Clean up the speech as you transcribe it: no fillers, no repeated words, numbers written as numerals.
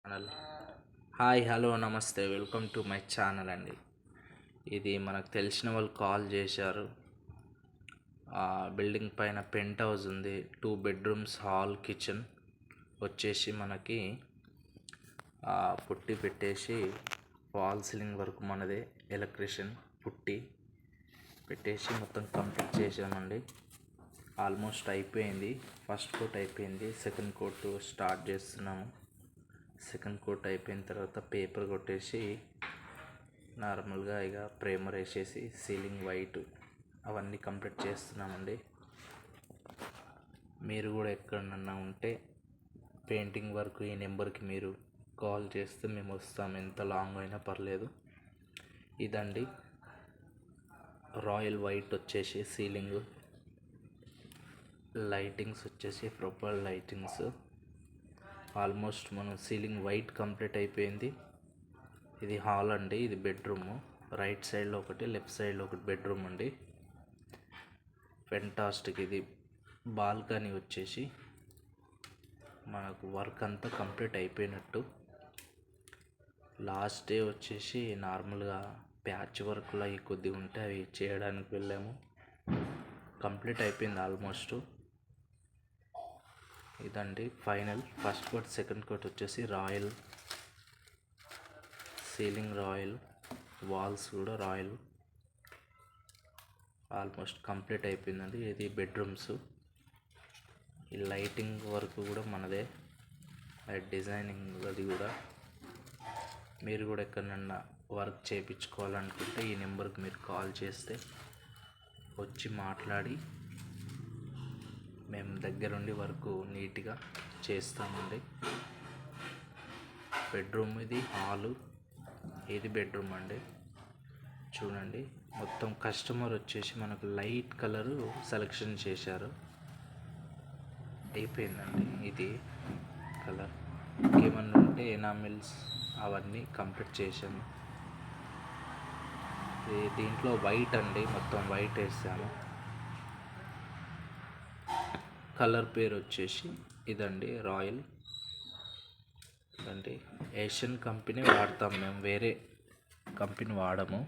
Channel. Hi, hello, నమస్తే, welcome to my channel అండి. ఇది మనకు తెలిసిన వాళ్ళు కాల్ చేశారు. బిల్డింగ్ పైన పెంట్ హౌస్ ఉంది, 2 బెడ్రూమ్స్, హాల్, కిచెన్ వచ్చేసి మనకి పుట్టి పెట్టేసి వాల్ సీలింగ్ వరకు మనదే, ఎలక్ట్రీషియన్ పుట్టి పెట్టేసి మొత్తం కంప్లీట్ చేసామండి. ఆల్మోస్ట్ అయిపోయింది. ఫస్ట్ కోట్ అయిపోయింది, సెకండ్ కోట్ స్టార్ట్ చేస్తున్నాము. సెకండ్ కోట్ అయిపోయిన తర్వాత పేపర్ కొట్టేసి నార్మల్గా ఇక ప్రైమర్ వేసేసి సీలింగ్ వైట్ అవన్నీ కంప్లీట్ చేస్తున్నామండి. మీరు కూడా ఎక్కడన్నా ఉంటే పెయింటింగ్ వర్క్ ఈ నెంబర్కి మీరు కాల్ చేస్తే మేము వస్తాం, ఎంత లాంగ్ అయినా పర్లేదు. ఇదండి రాయల్ వైట్ వచ్చేసి సీలింగ్, లైటింగ్స్ వచ్చేసి ప్రొపల్ లైటింగ్స్. ఆల్మోస్ట్ మనం సీలింగ్ వైట్ కంప్లీట్ అయిపోయింది. ఇది హాల్ అండి, ఇది బెడ్రూము. రైట్ సైడ్లో ఒకటి, లెఫ్ట్ సైడ్లో ఒకటి బెడ్రూమ్ అండి. ఫెంటాస్టిక్. ఇది బాల్కనీ వచ్చేసి మనకు వర్క్ అంతా కంప్లీట్ అయిపోయినట్టు. లాస్ట్ డే వచ్చేసి నార్మల్గా ప్యాచ్ వర్క్లో అవి కొద్దిగా ఉంటే అవి చేయడానికి వెళ్ళాము. కంప్లీట్ అయిపోయింది ఆల్మోస్ట్. ఇదండి final. First coat, second coat వచ్చేసి రాయల్, సీలింగ్ రాయల్, వాల్స్ కూడా రాయల్. ఆల్మోస్ట్ కంప్లీట్ అయిపోయిందండి. ఇది బెడ్రూమ్స్. ఈ లైటింగ్ వర్క్ కూడా మనదే, డిజైనింగ్ అది కూడా. మీరు కూడా ఎక్కడన్నా వర్క్ చేయించుకోవాలనుకుంటే ఈ నెంబర్కి మీరు కాల్ చేస్తే వచ్చి మాట్లాడి మేము దగ్గరుండి వర్క్ నీట్గా చేస్తామండి. బెడ్రూమ్ ఇది, హాలు, ఇది బెడ్రూమ్ అండి. చూడండి, మొత్తం కస్టమర్ వచ్చేసి మనకు లైట్ కలరు సెలెక్షన్ చేశారు. అయిపోయిందండి ఇది కలర్. ఇంకేమన్నా ఉంటే ఎనామిల్స్ అవన్నీ కంప్లీట్ చేసాము. దీంట్లో వైట్ అండి, మొత్తం వైట్ వేసాము. కలర్ పేరు వచ్చేసి ఇదండి రాయల్. ఇదండి ఏషియన్ కంపెనీ వాడతాం మేము, వేరే కంపెనీ వాడము.